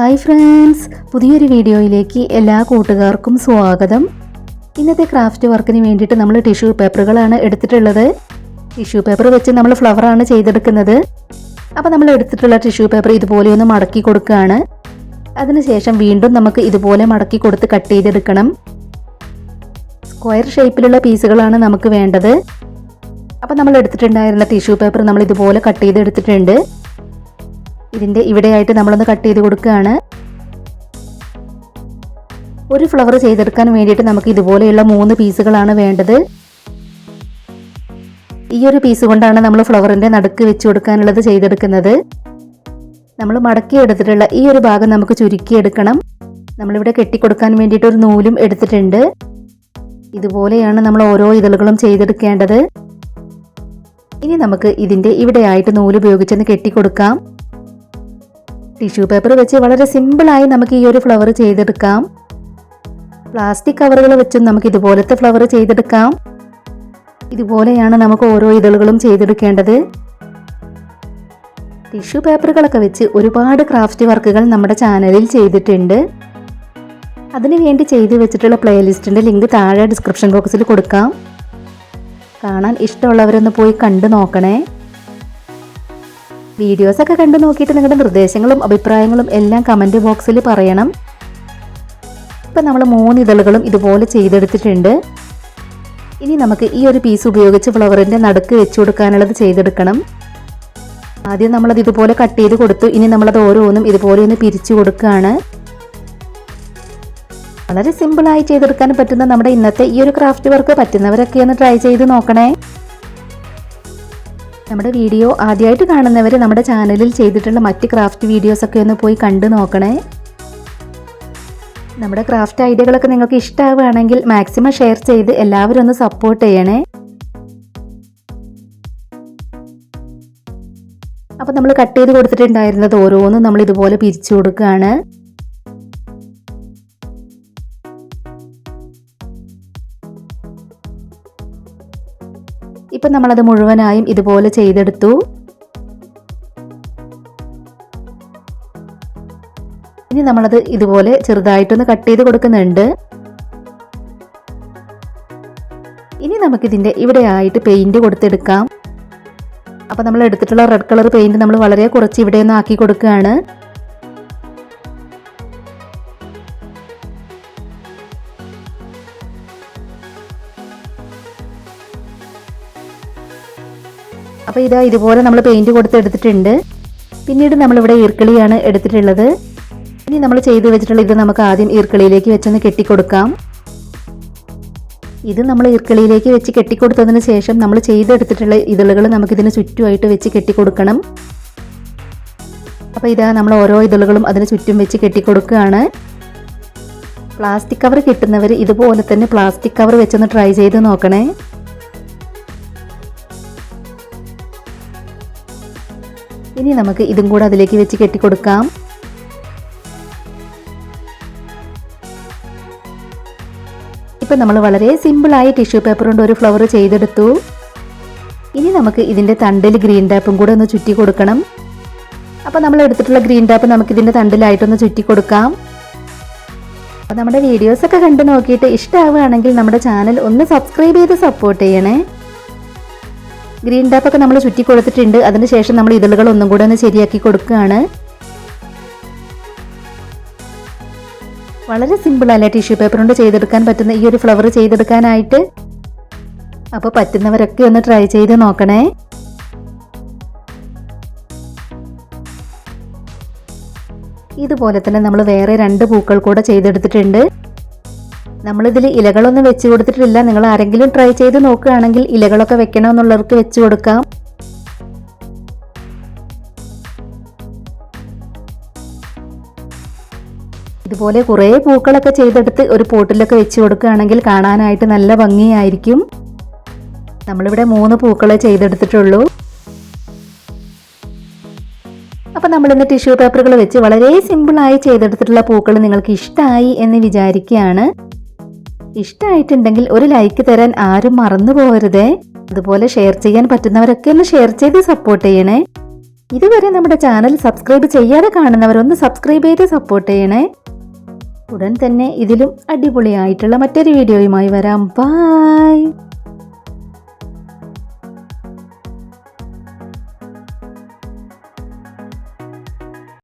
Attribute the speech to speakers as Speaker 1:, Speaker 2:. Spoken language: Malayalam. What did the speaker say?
Speaker 1: ഹായ് ഫ്രണ്ട്സ്, പുതിയൊരു വീഡിയോയിലേക്ക് എല്ലാ കൂട്ടുകാർക്കും സ്വാഗതം. ഇന്നത്തെ ക്രാഫ്റ്റ് വർക്കിന് വേണ്ടിയിട്ട് നമ്മൾ ടിഷ്യൂ പേപ്പറുകളാണ് എടുത്തിട്ടുള്ളത്. ടിഷ്യൂ പേപ്പർ വെച്ച് നമ്മൾ ഫ്ലവറാണ് ചെയ്തെടുക്കുന്നത്. അപ്പോൾ നമ്മൾ എടുത്തിട്ടുള്ള ടിഷ്യൂ പേപ്പർ ഇതുപോലെ ഒന്ന് മടക്കി കൊടുക്കുകയാണ്. അതിനുശേഷം വീണ്ടും നമുക്ക് ഇതുപോലെ മടക്കി കൊടുത്ത് കട്ട് ചെയ്തെടുക്കണം. സ്ക്വയർ ഷേപ്പിലുള്ള പീസുകളാണ് നമുക്ക് വേണ്ടത്. അപ്പോൾ നമ്മൾ എടുത്തിട്ടുണ്ടായിരുന്ന ടിഷ്യൂ പേപ്പർ നമ്മൾ ഇതുപോലെ കട്ട് ചെയ്തെടുത്തിട്ടുണ്ട്. ഇതിൻ്റെ ഇവിടെയായിട്ട് നമ്മളൊന്ന് കട്ട് ചെയ്ത് കൊടുക്കുകയാണ്. ഒരു ഫ്ലവർ ചെയ്തെടുക്കാൻ വേണ്ടിയിട്ട് നമുക്ക് ഇതുപോലെയുള്ള 3 പീസുകളാണ് വേണ്ടത്. ഈ ഒരു പീസ് കൊണ്ടാണ് നമ്മൾ ഫ്ലവറിൻ്റെ നടുക്ക് വെച്ച് കൊടുക്കാനുള്ളത് ചെയ്തെടുക്കുന്നത്. നമ്മൾ മടക്കി എടുത്തിട്ടുള്ള ഈ ഒരു ഭാഗം നമുക്ക് ചുരുക്കിയെടുക്കണം. നമ്മളിവിടെ കെട്ടിക്കൊടുക്കാൻ വേണ്ടിയിട്ട് ഒരു നൂലും എടുത്തിട്ടുണ്ട്. ഇതുപോലെയാണ് നമ്മൾ ഓരോ ഇതളുകളും ചെയ്തെടുക്കേണ്ടത്. ഇനി നമുക്ക് ഇതിൻ്റെ ഇവിടെയായിട്ട് നൂല് ഉപയോഗിച്ചൊന്ന് കെട്ടിക്കൊടുക്കാം. ടിഷ്യൂ പേപ്പർ വെച്ച് വളരെ സിമ്പിളായി നമുക്ക് ഈ ഒരു ഫ്ലവർ ചെയ്തെടുക്കാം. പ്ലാസ്റ്റിക് കവറുകൾ വെച്ചും നമുക്ക് ഇതുപോലത്തെ ഫ്ലവർ ചെയ്തെടുക്കാം. ഇതുപോലെയാണ് നമുക്ക് ഓരോ ഇതളുകളും ചെയ്തെടുക്കേണ്ടത്. ടിഷ്യൂ പേപ്പറുകളൊക്കെ വെച്ച് ഒരുപാട് ക്രാഫ്റ്റ് വർക്കുകൾ നമ്മുടെ ചാനലിൽ ചെയ്തിട്ടുണ്ട്. അതിനുവേണ്ടി ചെയ്തു വെച്ചിട്ടുള്ള പ്ലേലിസ്റ്റിൻ്റെ ലിങ്ക് താഴെ ഡിസ്ക്രിപ്ഷൻ ബോക്സിൽ കൊടുക്കാം. കാണാൻ ഇഷ്ടമുള്ളവരൊന്ന് പോയി കണ്ടു നോക്കണേ. വീഡിയോസൊക്കെ കണ്ടു നോക്കിയിട്ട് നിങ്ങളുടെ നിർദ്ദേശങ്ങളും അഭിപ്രായങ്ങളും എല്ലാം കമൻറ്റ് ബോക്സിൽ പറയണം. ഇപ്പം നമ്മൾ 3 ഇതളുകളും ഇതുപോലെ ചെയ്തെടുത്തിട്ടുണ്ട്. ഇനി നമുക്ക് ഈ ഒരു പീസ് ഉപയോഗിച്ച് ഫ്ലവറിൻ്റെ നടുക്ക് വെച്ച് കൊടുക്കാനുള്ളത് ചെയ്തെടുക്കണം. ആദ്യം നമ്മളത് ഇതുപോലെ കട്ട് ചെയ്ത് കൊടുത്തു. ഇനി നമ്മളത് ഓരോന്നും ഇതുപോലെ ഒന്ന് പിരിച്ചു കൊടുക്കുകയാണ്. വളരെ സിമ്പിളായി ചെയ്തെടുക്കാൻ പറ്റുന്ന നമ്മുടെ ഇന്നത്തെ ഈ ഒരു ക്രാഫ്റ്റ് വർക്ക് പറ്റുന്നവരൊക്കെ ഒന്ന് ട്രൈ ചെയ്ത് നോക്കണേ. നമ്മുടെ വീഡിയോ ആദ്യമായിട്ട് കാണുന്നവർ നമ്മുടെ ചാനലിൽ ചെയ്തിട്ടുള്ള മറ്റ് ക്രാഫ്റ്റ് വീഡിയോസൊക്കെ ഒന്ന് പോയി കണ്ടു നോക്കണേ. നമ്മുടെ ക്രാഫ്റ്റ് ഐഡിയകളൊക്കെ നിങ്ങൾക്ക് ഇഷ്ടമാവുകയാണെങ്കിൽ മാക്സിമം ഷെയർ ചെയ്ത് എല്ലാവരും ഒന്ന് സപ്പോർട്ട് ചെയ്യണേ. അപ്പോൾ നമ്മൾ കട്ട് ചെയ്ത് കൊടുത്തിട്ടുണ്ടായിരുന്നത് ഓരോന്നും നമ്മൾ ഇതുപോലെ പിരിച്ചു കൊടുക്കുകയാണ്. ഇപ്പം നമ്മളത് മുഴുവനായും ഇതുപോലെ ചെയ്തെടുത്തു. ഇനി നമ്മളത് ഇതുപോലെ ചെറുതായിട്ടൊന്ന് കട്ട് ചെയ്ത് കൊടുക്കുന്നുണ്ട്. ഇനി നമുക്കിതിൻ്റെ ഇവിടെയായിട്ട് പെയിൻറ് കൊടുത്തെടുക്കാം. അപ്പം നമ്മൾ എടുത്തിട്ടുള്ള റെഡ് കളർ പെയിൻറ് നമ്മൾ വളരെ കുറച്ച് ഇവിടെയൊന്ന് ആക്കി കൊടുക്കുകയാണ്. അപ്പോൾ ഇതാ ഇതുപോലെ നമ്മൾ പെയിൻറ് കൊടുത്തെടുത്തിട്ടുണ്ട്. പിന്നീട് നമ്മളിവിടെ ഈർക്കിളിയാണ് എടുത്തിട്ടുള്ളത്. ഇനി നമ്മൾ ചെയ്ത് വെച്ചിട്ടുള്ള ഇത് നമുക്ക് ആദ്യം ഈർക്കിളിയിലേക്ക് വെച്ചൊന്ന് കെട്ടിക്കൊടുക്കാം. ഇത് നമ്മൾ ഈർക്കിളിയിലേക്ക് വെച്ച് കെട്ടിക്കൊടുത്തതിന് ശേഷം നമ്മൾ ചെയ്തെടുത്തിട്ടുള്ള ഇതളുകൾ നമുക്കിതിന് ചുറ്റുമായിട്ട് വെച്ച് കെട്ടിക്കൊടുക്കണം. അപ്പോൾ ഇതാ നമ്മൾ ഓരോ ഇതളുകളും അതിന് ചുറ്റും വെച്ച് കെട്ടിക്കൊടുക്കുകയാണ്. പ്ലാസ്റ്റിക് കവർ കിട്ടുന്നവർ ഇതുപോലെ തന്നെ പ്ലാസ്റ്റിക് കവർ വെച്ചൊന്ന് ട്രൈ ചെയ്ത് നോക്കണേ. ഇനി നമുക്ക് ഇതും കൂടെ അതിലേക്ക് വെച്ച് കെട്ടിക്കൊടുക്കാം. ഇപ്പം നമ്മൾ വളരെ സിമ്പിളായി ടിഷ്യൂ പേപ്പർ കൊണ്ട് ഒരു ഫ്ലവർ ചെയ്തെടുത്തു. ഇനി നമുക്ക് ഇതിൻ്റെ തണ്ടിൽ ഗ്രീൻ ടാപ്പും കൂടെ ഒന്ന് ചുറ്റി കൊടുക്കണം. അപ്പോൾ നമ്മൾ എടുത്തിട്ടുള്ള ഗ്രീൻ ടാപ്പ് നമുക്ക് ഇതിൻ്റെ തണ്ടിലായിട്ടൊന്ന് ചുറ്റി കൊടുക്കാം. അപ്പോൾ നമ്മുടെ വീഡിയോസൊക്കെ കണ്ടു നോക്കിയിട്ട് ഇഷ്ടമാവുകയാണെങ്കിൽ നമ്മുടെ ചാനൽ ഒന്ന് സബ്സ്ക്രൈബ് ചെയ്ത് സപ്പോർട്ട് ചെയ്യണേ. ഗ്രീൻ ടാപ്പൊക്കെ നമ്മൾ ചുറ്റി കൊടുത്തിട്ടുണ്ട്. അതിനുശേഷം നമ്മൾ ഇതളുകൾ ഒന്നും കൂടെ ഒന്ന് ശരിയാക്കി കൊടുക്കുകയാണ്. വളരെ സിമ്പിളല്ലേ ടിഷ്യൂ പേപ്പർ കൊണ്ട് ചെയ്തെടുക്കാൻ പറ്റുന്ന ഈ ഒരു ഫ്ലവർ ചെയ്തെടുക്കാനായിട്ട്. അപ്പോൾ പറ്റുന്നവരൊക്കെ ഒന്ന് ട്രൈ ചെയ്ത് നോക്കണേ. ഇതുപോലെ തന്നെ നമ്മൾ വേറെ 2 പൂക്കൾ കൂടെ ചെയ്തെടുത്തിട്ടുണ്ട്. നമ്മളിതിൽ ഇലകളൊന്നും വെച്ച് കൊടുത്തിട്ടില്ല. നിങ്ങൾ ആരെങ്കിലും ട്രൈ ചെയ്ത് നോക്കുകയാണെങ്കിൽ ഇലകളൊക്കെ വെക്കണമെന്നുള്ളവർക്ക് വെച്ച് കൊടുക്കാം. ഇതുപോലെ കുറേ പൂക്കളൊക്കെ ചെയ്തെടുത്ത് ഒരു പോട്ടിലൊക്കെ വെച്ച് കൊടുക്കുകയാണെങ്കിൽ കാണാനായിട്ട് നല്ല ഭംഗിയായിരിക്കും. നമ്മളിവിടെ 3 പൂക്കളെ ചെയ്തെടുത്തിട്ടുള്ളൂ. അപ്പം നമ്മളിന്ന് ടിഷ്യൂ പേപ്പറുകൾ വെച്ച് വളരെ സിമ്പിളായി ചെയ്തെടുത്തിട്ടുള്ള പൂക്കൾ നിങ്ങൾക്ക് ഇഷ്ടമായി എന്ന് വിചാരിക്കുകയാണ്. ഇഷ്ടമായിട്ടുണ്ടെങ്കിൽ ഒരു ലൈക്ക് തരാൻ ആരും മറന്നു പോകരുതേ. അതുപോലെ ഷെയർ ചെയ്യാൻ പറ്റുന്നവരൊക്കെ ഒന്ന് ഷെയർ ചെയ്ത് സപ്പോർട്ട് ചെയ്യണേ. ഇതുവരെ നമ്മുടെ ചാനൽ സബ്സ്ക്രൈബ് ചെയ്യാതെ കാണുന്നവരൊന്ന് സബ്സ്ക്രൈബ് ചെയ്ത് സപ്പോർട്ട് ചെയ്യണേ. ഉടൻ തന്നെ ഇതിലും അടിപൊളിയായിട്ടുള്ള മറ്റൊരു വീഡിയോയുമായി വരാം. ബൈ.